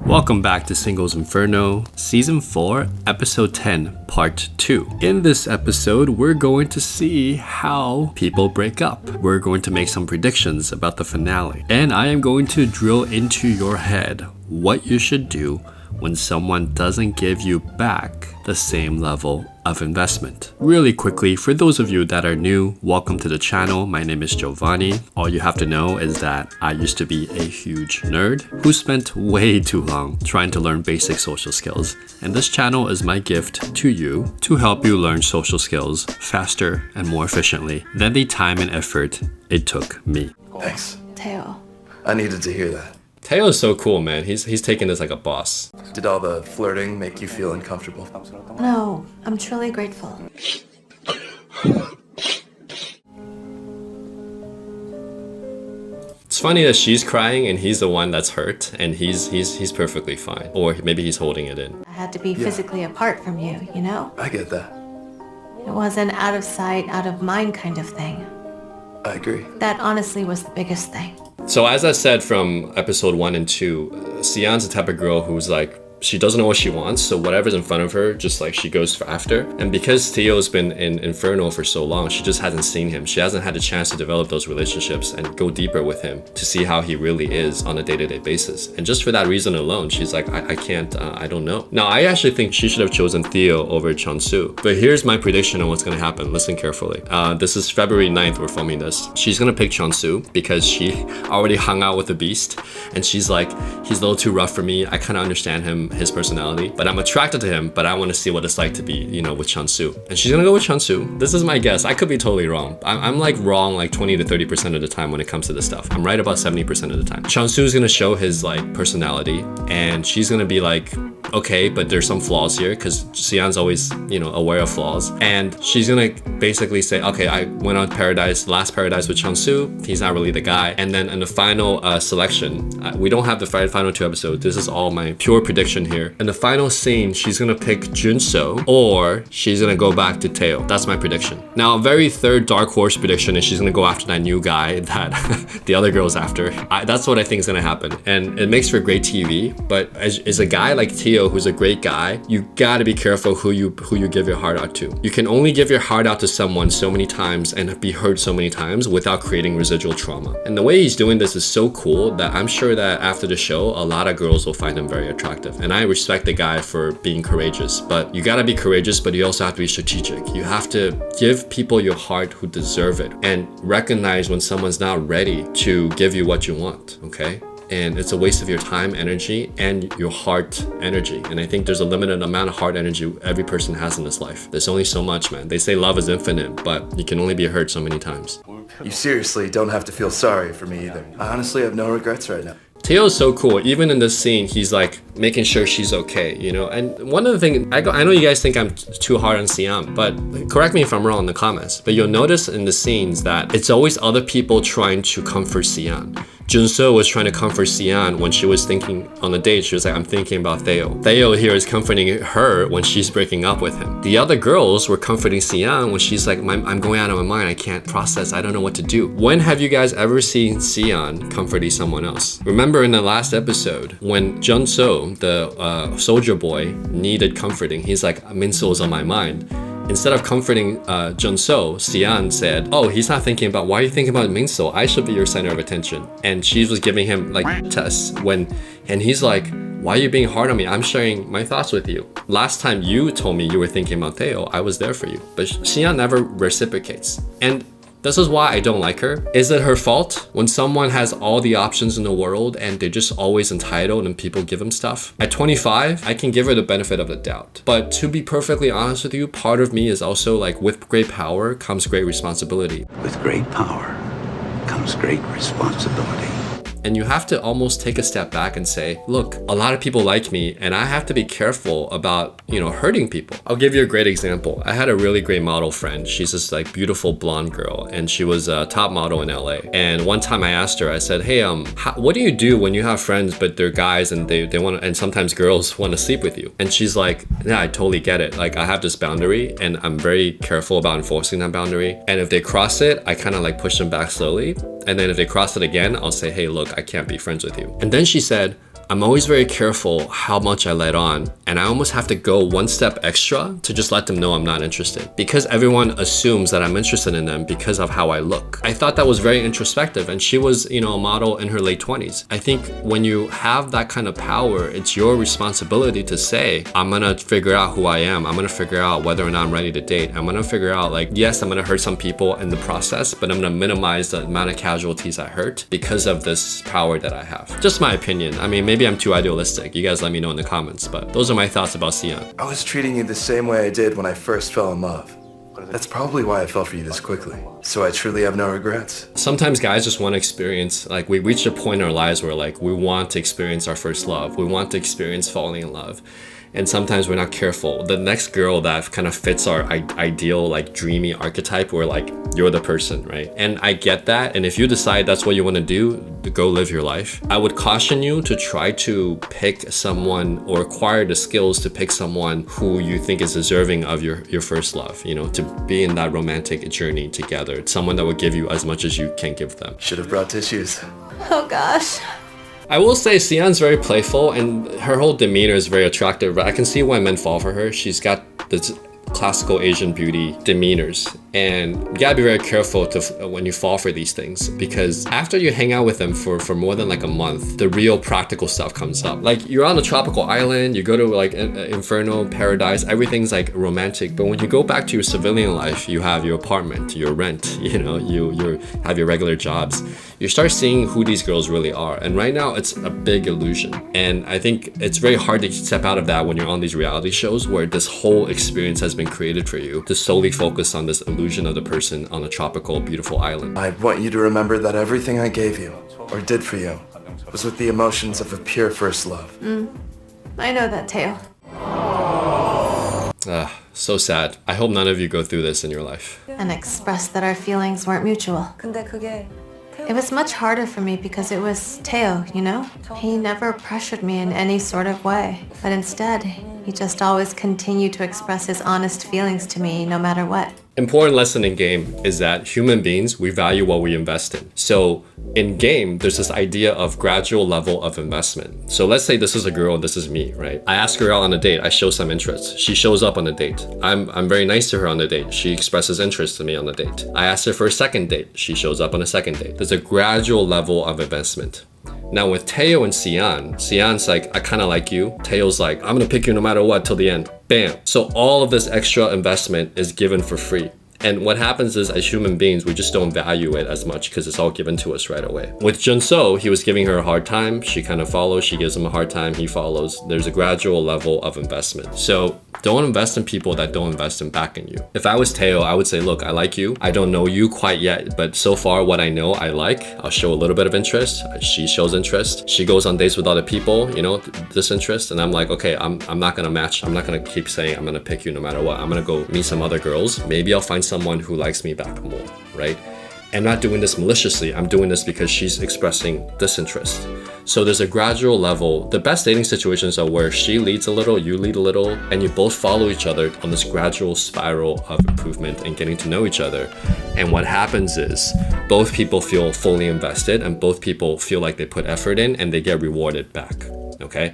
Welcome back to Singles Inferno, Season 4, Episode 10, Part 2. In this episode, we're going to see how people break up. We're going to make some predictions about the finale. And I am going to drill into your head what you should do when someone doesn't give you back the same level of investment. Really quickly, for those of you that are new, welcome to the channel. My name is Giovanni. All you have to know is that I used to be a huge nerd who spent way too long trying to learn basic social skills. And this channel is my gift to you to help you learn social skills faster and more efficiently than the time and effort it took me. Thanks. Teo. I needed to hear that. Teo is so cool, man. He's taking this like a boss. Did all the flirting make you feel uncomfortable? No, I'm truly grateful. It's funny that she's crying and he's the one that's hurt, and he's perfectly fine. Or maybe he's holding it in. I had to be physically apart from you, you know? I get that. It wasn't out of sight, out of mind kind of thing. I agree. That honestly was the biggest thing. So as I said from episode 1 and 2, Xian's the type of girl who's like, she doesn't know what she wants, so whatever's in front of her, just like she goes for after. And because Theo's been in Inferno for so long, she just hasn't seen him. She hasn't had a chance to develop those relationships and go deeper with him to see how he really is on a day-to-day basis. And just for that reason alone, she's like, I can't, I don't know. Now, I actually think she should have chosen Theo over Chonsu. But here's my prediction on what's gonna happen. Listen carefully. This is February 9th, we're filming this. She's gonna pick Chonsu because she already hung out with the beast. And she's like, he's a little too rough for me. I kinda understand him, his personality, but I'm attracted to him, but I want to see what it's like to be, you know, with Chonsu. And she's gonna go with Chonsu. This is my guess. I could be totally wrong. I'm like wrong like 20 to 30% of the time when it comes to this stuff. I'm right about 70% of the time. Chonsu's gonna show his like personality, and she's gonna be like, okay, but there's some flaws here, because Xian's always, you know, aware of flaws. And she's gonna basically say, okay, I went on last paradise with Chonsu. He's not really the guy. And then in the final selection, we don't have the final 2 episodes. This is all my pure prediction here. In the final scene, she's gonna pick Junso, or she's gonna go back to Teo. That's my prediction. Now, a very third dark horse prediction is she's gonna go after that new guy that the other girl's after. That's what I think is gonna happen. And it makes for great TV, but as a guy like Teo, who's a great guy, you gotta be careful who you give your heart out to. You can only give your heart out to someone so many times and be hurt so many times without creating residual trauma. And the way he's doing this is so cool that I'm sure that after the show, a lot of girls will find him very attractive. And I respect the guy for being courageous, but you gotta be courageous, but you also have to be strategic. You have to give people your heart who deserve it, and recognize when someone's not ready to give you what you want, okay? And it's a waste of your time, energy, and your heart energy. And I think there's a limited amount of heart energy every person has in this life. There's only so much, man. They say love is infinite, but you can only be hurt so many times. You seriously don't have to feel sorry for me either. I honestly have no regrets right now. Teo is so cool. Even in this scene, he's like making sure she's okay, you know? And one of the things, I know you guys think I'm too hard on Xian, but correct me if I'm wrong in the comments, but you'll notice in the scenes that it's always other people trying to comfort Xian. Junso was trying to comfort Xian when she was thinking on the date. She was like, I'm thinking about Theo. Theo here is comforting her when she's breaking up with him. The other girls were comforting Xian when she's like, I'm going out of my mind. I can't process. I don't know what to do. When have you guys ever seen Xian comforting someone else? Remember in the last episode when Junso, the soldier boy, needed comforting, he's like, Minso is on my mind. Instead of comforting Junso, Xian said, oh, he's not thinking about, why are you thinking about Minso? I should be your center of attention. And she was giving him like tests and he's like, why are you being hard on me? I'm sharing my thoughts with you. Last time you told me you were thinking about Theo, I was there for you. But Xian never reciprocates. And this is why I don't like her. Is it her fault when someone has all the options in the world and they're just always entitled and people give them stuff? At 25, I can give her the benefit of the doubt. But to be perfectly honest with you, part of me is also like, with great power comes great responsibility. With great power comes great responsibility. And you have to almost take a step back and say, look, a lot of people like me and I have to be careful about, you know, hurting people. I'll give you a great example. I had a really great model friend. She's this like beautiful blonde girl and she was a top model in LA. And one time I asked her, I said, hey, what do you do when you have friends but they're guys and they want to, and sometimes girls want to sleep with you? And she's like, yeah, I totally get it. Like I have this boundary and I'm very careful about enforcing that boundary. And if they cross it, I kind of like push them back slowly. And then if they cross it again, I'll say, hey, look, I can't be friends with you. And then she said, I'm always very careful how much I let on, and I almost have to go one step extra to just let them know I'm not interested, because everyone assumes that I'm interested in them because of how I look. I thought that was very introspective, and she was, you know, a model in her late 20s. I think when you have that kind of power, it's your responsibility to say, I'm gonna figure out who I am. I'm gonna figure out whether or not I'm ready to date. I'm gonna figure out, like, yes, I'm gonna hurt some people in the process, but I'm gonna minimize the amount of casualties I hurt because of this power that I have. Just my opinion. I mean, maybe I'm too idealistic. You guys let me know in the comments, but those are my thoughts about Sian. I was treating you the same way I did when I first fell in love. That's probably why I fell for you this quickly. So I truly have no regrets. Sometimes guys just want to experience, like, we reach a point in our lives where, like, we want to experience our first love. We want to experience falling in love. And sometimes we're not careful. The next girl that kind of fits our ideal, like, dreamy archetype, where, like, you're the person, right? And I get that. And if you decide that's what you want to do, to go live your life, I would caution you to try to pick someone or acquire the skills to pick someone who you think is deserving of your first love, you know, to be in that romantic journey together. Someone that will give you as much as you can give them. Should have brought tissues. Oh gosh. I will say Sian's very playful and her whole demeanor is very attractive, but I can see why men fall for her. She's got this classical Asian beauty demeanors, and you gotta be very careful when you fall for these things, because after you hang out with them for more than like a month, the real practical stuff comes up. Like, you're on a tropical island, you go to like Inferno, paradise, everything's like romantic, but when you go back to your civilian life, you have your apartment, your rent, you know, you have your regular jobs, you start seeing who these girls really are. And right now it's a big illusion, and I think it's very hard to step out of that when you're on these reality shows where this whole experience has been created for you to solely focus on this illusion of the person on a tropical, beautiful island. I want you to remember that everything I gave you, or did for you, was with the emotions of a pure first love. I know that, Teo. So sad. I hope none of you go through this in your life. And expressed that our feelings weren't mutual. It was much harder for me because it was Teo, you know? He never pressured me in any sort of way, but instead, he just always continued to express his honest feelings to me no matter what. Important lesson in game is that human beings, we value what we invest in. So in game, there's this idea of gradual level of investment. So let's say this is a girl and this is me, right? I ask her out on a date, I show some interest. She shows up on a date. I'm very nice to her on the date. She expresses interest in me on the date. I ask her for a second date. She shows up on a second date. There's a gradual level of investment. Now with Teo and Sian's like, I kind of like you. Teo's like, I'm gonna pick you no matter what till the end. Bam. So all of this extra investment is given for free. And what happens is, as human beings, we just don't value it as much because it's all given to us right away. With Junso, he was giving her a hard time. She kind of follows. She gives him a hard time. He follows. There's a gradual level of investment. So don't invest in people that don't invest in back in you. If I was Teo, I would say, look, I like you. I don't know you quite yet, but so far what I know, I like. I'll show a little bit of interest. She shows interest. She goes on dates with other people, you know, this interest. And I'm like, okay, I'm not gonna match. I'm not gonna keep saying I'm gonna pick you no matter what. I'm gonna go meet some other girls. Maybe I'll find someone who likes me back more, right? I'm not doing this maliciously. I'm doing this because she's expressing disinterest. So there's a gradual level. The best dating situations are where she leads a little, you lead a little, and you both follow each other on this gradual spiral of improvement and getting to know each other. And what happens is both people feel fully invested and both people feel like they put effort in and they get rewarded back. Okay?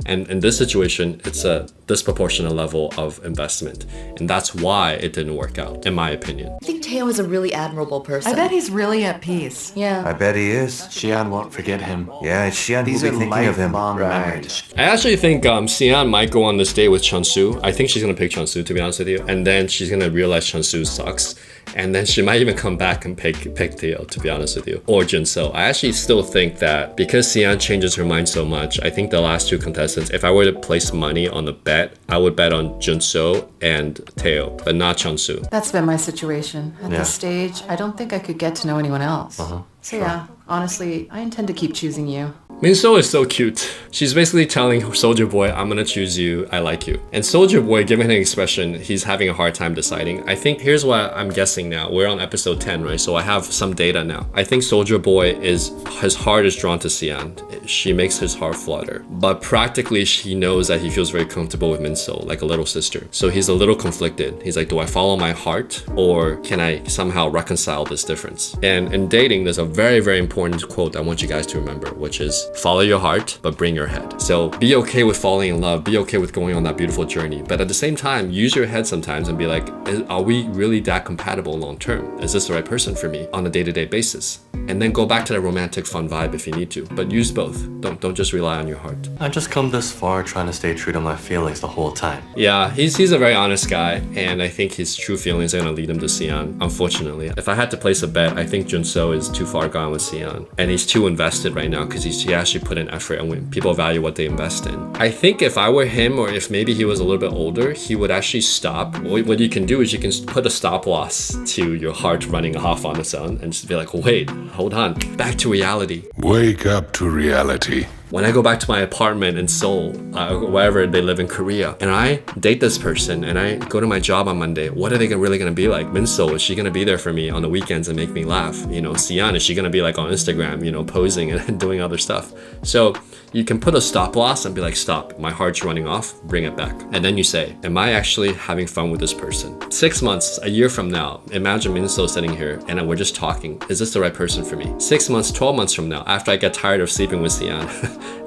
And in this situation, it's a disproportionate level of investment. And that's why it didn't work out, in my opinion. I think Teo is a really admirable person. I bet he's really at peace. Yeah. I bet he is. Xian won't forget him. Yeah, Xian will These be are thinking of him. lifelong memories. I actually think Sian might go on this date with Chunsu. I think she's gonna pick Chunsu, to be honest with you. And then she's gonna realize Chunsu sucks. And then she might even come back and pick Teo, to be honest with you. Or Junso. I actually still think that because Sian changes her mind so much, I think the last two contestants, if I were to place money on the bet, I would bet on Junso and Teo, but not Chunsu. That's been my situation. At this stage, I don't think I could get to know anyone else. So yeah, honestly, I intend to keep choosing you. Minso is so cute. She's basically telling Soldier Boy, I'm gonna choose you, I like you. And Soldier Boy, given an expression, he's having a hard time deciding. I think here's what I'm guessing now. We're on episode 10, right? So I have some data now. I think Soldier Boy his heart is drawn to Sian. She makes his heart flutter. But practically, he knows that he feels very comfortable with Minso, like a little sister. So he's a little conflicted. He's like, do I follow my heart or can I somehow reconcile this difference? And in dating, there's a very, very important quote I want you guys to remember, which is, follow your heart, but bring your head. So be okay with falling in love, be okay with going on that beautiful journey, but at the same time, use your head sometimes and be like, are we really that compatible long term? Is this the right person for me on a day-to-day basis? And then go back to that romantic fun vibe if you need to, but use both. Don't just rely on your heart. I just come this far trying to stay true to my feelings the whole time. Yeah, he's a very honest guy, and I think his true feelings are gonna lead him to Sian, unfortunately. If I had to place a bet, I think Junso is too far gone with Sian, and he's too invested right now because he actually put in effort, and when people value what they invest in. I think if I were him, or if maybe he was a little bit older, he would actually stop. What you can do is you can put a stop loss to your heart running off on its own and just be like, wait, hold on, back to reality. Wake up to reality. When I go back to my apartment in Seoul, wherever they live in Korea, and I date this person and I go to my job on Monday, what are they really gonna be like? Minso, is she gonna be there for me on the weekends and make me laugh? You know, Sian, is she gonna be like on Instagram, you know, posing and doing other stuff? So you can put a stop loss and be like, stop, my heart's running off, bring it back. And then you say, am I actually having fun with this person? 6 months, a year from now, imagine Minso sitting here and we're just talking. Is this the right person for me? 6 months, 12 months from now, after I get tired of sleeping with Sian,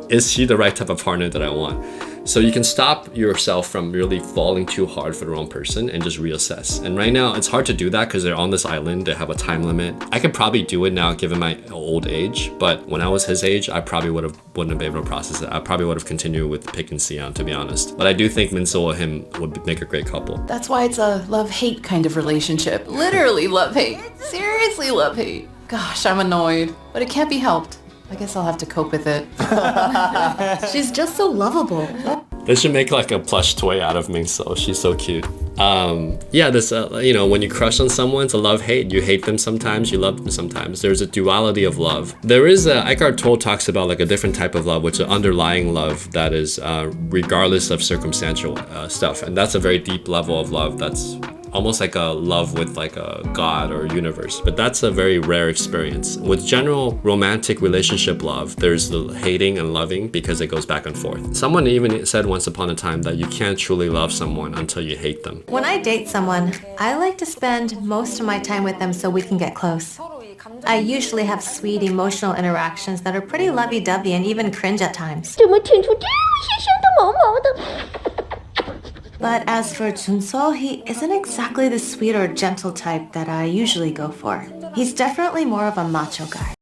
is she the right type of partner that I want? So you can stop yourself from really falling too hard for the wrong person and just reassess. And right now, it's hard to do that because they're on this island, they have a time limit. I could probably do it now given my old age, but when I was his age, I probably wouldn't have been able to process it. I probably would have continued with picking Sian, to be honest. But I do think Minso and him would make a great couple. That's why it's a love-hate kind of relationship. Literally love-hate. Seriously love-hate. Gosh, I'm annoyed. But it can't be helped. I guess I'll have to cope with it. She's just so lovable. They should make like a plush toy out of Minso. She's so cute. Yeah, this, you know, when you crush on someone, it's a love-hate. You hate them sometimes, you love them sometimes. There's a duality of love. There is Eckhart Tolle talks about like a different type of love, which is an underlying love that is regardless of circumstantial stuff. And that's a very deep level of love that's almost like a love with like a god or universe, but that's a very rare experience. With general romantic relationship love, there's the hating and loving because it goes back and forth. Someone even said once upon a time that you can't truly love someone until you hate them. When I date someone, I like to spend most of my time with them so we can get close. I usually have sweet emotional interactions that are pretty lovey-dovey and even cringe at times. But as for Junso, he isn't exactly the sweet or gentle type that I usually go for. He's definitely more of a macho guy.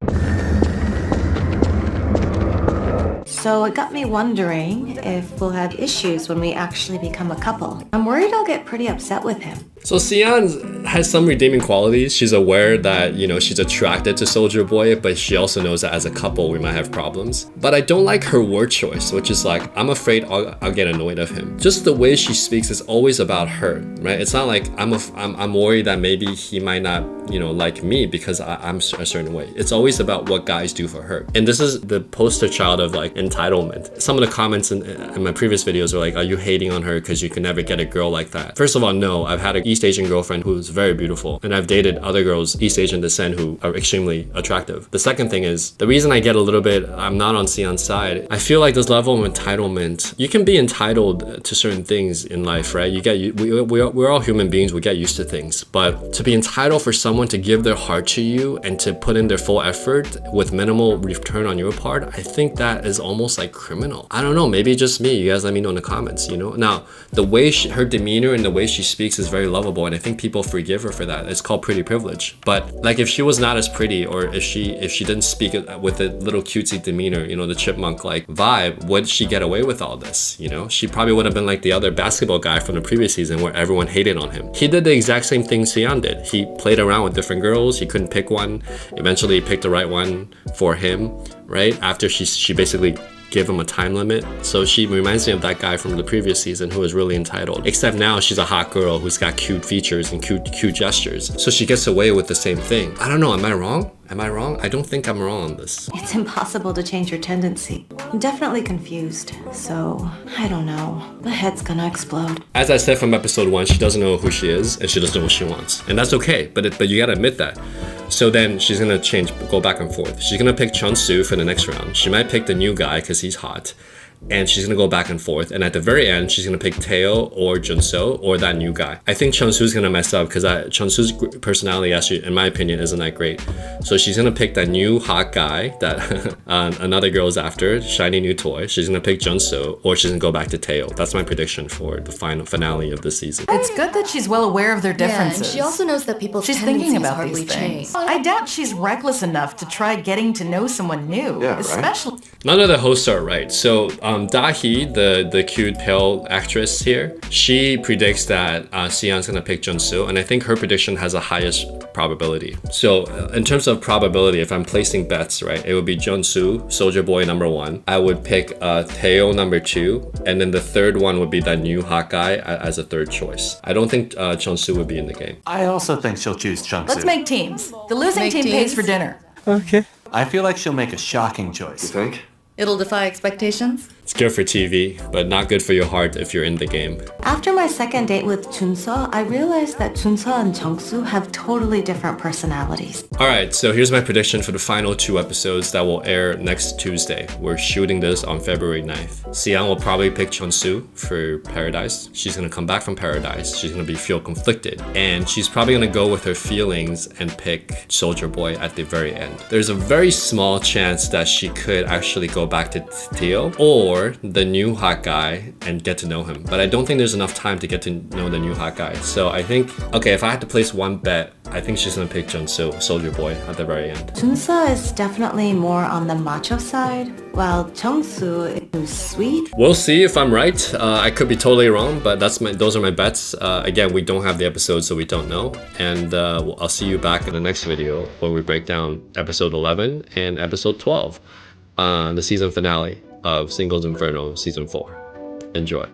So it got me wondering if we'll have issues when we actually become a couple. I'm worried I'll get pretty upset with him. So Sian has some redeeming qualities. She's aware that, you know, she's attracted to Soldier Boy, but she also knows that as a couple we might have problems. But I don't like her word choice, which is like, I'm afraid I'll get annoyed of him. Just the way she speaks is always about her, right? It's not like I'm worried that maybe he might not, you know, like me because I'm a certain way. It's always about what guys do for her. And this is the poster child of like entitlement. Some of the comments in my previous videos are like, are you hating on her because you can never get a girl like that? First of all, no. I've had a East Asian girlfriend who's very beautiful, and I've dated other girls East Asian descent who are extremely attractive. The second thing is, the reason I get a little bit, I'm not on Sian's side, I feel like this level of entitlement, you can be entitled to certain things in life, right? We're all human beings, we get used to things, but to be entitled for someone to give their heart to you and to put in their full effort with minimal return on your part, I think that is almost like criminal. I don't know, maybe just me. You guys let me know in the comments, you know? Now, the way her demeanor and the way she speaks is very lovable, and I think people forgive her for that. It's called pretty privilege. But like if she was not as pretty, or if she didn't speak with a little cutesy demeanor, you know, the chipmunk like vibe, would she get away with all this? You know, she probably would have been like the other basketball guy from the previous season where everyone hated on him. He did the exact same thing Sian did. He played around with different girls. He couldn't pick one. Eventually he picked the right one for him, right? After she basically give him a time limit. So she reminds me of that guy from the previous season who was really entitled. Except now she's a hot girl who's got cute features and cute gestures. So she gets away with the same thing. I don't know, am I wrong? Am I wrong? I don't think I'm wrong on this. It's impossible to change your tendency. I'm definitely confused, so I don't know. My head's gonna explode. As I said from episode 1, she doesn't know who she is and she doesn't know what she wants. And that's okay, but you gotta admit that. So then she's gonna go back and forth. She's gonna pick Chun Soo for the next round. She might pick the new guy because he's hot. and she's gonna go back and forth. And at the very end, she's gonna pick Tae-yo or Jun-soo or that new guy. I think Chun-soo's gonna mess up because Chun-soo's personality actually, in my opinion, isn't that great. So she's gonna pick that new hot guy that another girl's after, shiny new toy. She's gonna pick Jun-soo or she's gonna go back to Tae-yo. That's my prediction for the final finale of this season. It's good that she's well aware of their differences. Yeah, and she also knows that people's She's thinking tendencies about hardly these things. change. I doubt she's reckless enough to try getting to know someone new, Yeah, right? especially. None of the hosts are right. So Da-hee, the cute pale actress here, she predicts that Siyeon's gonna pick Jun-soo, and I think her prediction has the highest probability. So in terms of probability, if I'm placing bets, right, it would be Jun-soo, Soldier Boy number 1. I would pick Tae-yo number 2, and then the third one would be that new hot guy as a third choice. I don't think Jun-soo would be in the game. I also think she'll choose Chung-soo. Let's make teams. The losing Make team pays teams? for dinner. I feel like she'll make a shocking choice. Think? It'll defy expectations. It's good for TV, but not good for your heart if you're in the game. After my second date with Jun-soo, I realized that Jun-soo and Jung-soo have totally different personalities. Alright, so here's my prediction for the final 2 episodes that will air next Tuesday. We're shooting this on February 9th. Siyeon will probably pick Chun-soo for Paradise. She's gonna come back from Paradise. She's gonna feel conflicted. And she's probably gonna go with her feelings and pick Soldier Boy at the very end. There's a very small chance that she could actually go back to Tae-yo or the new hot guy and get to know him. But I don't think there's enough time to get to know the new hot guy. So I think, okay, if I had to place one bet, I think she's gonna pick Jun-soo, Soldier Boy, at the very end. Jun-soo is definitely more on the macho side, while Jung-soo is sweet. We'll see if I'm right. I could be totally wrong, but those are my bets. Again, we don't have the episode, so we don't know. And I'll see you back in the next video where we break down episode 11 and episode 12, the season finale of Singles Inferno season 4. Enjoy.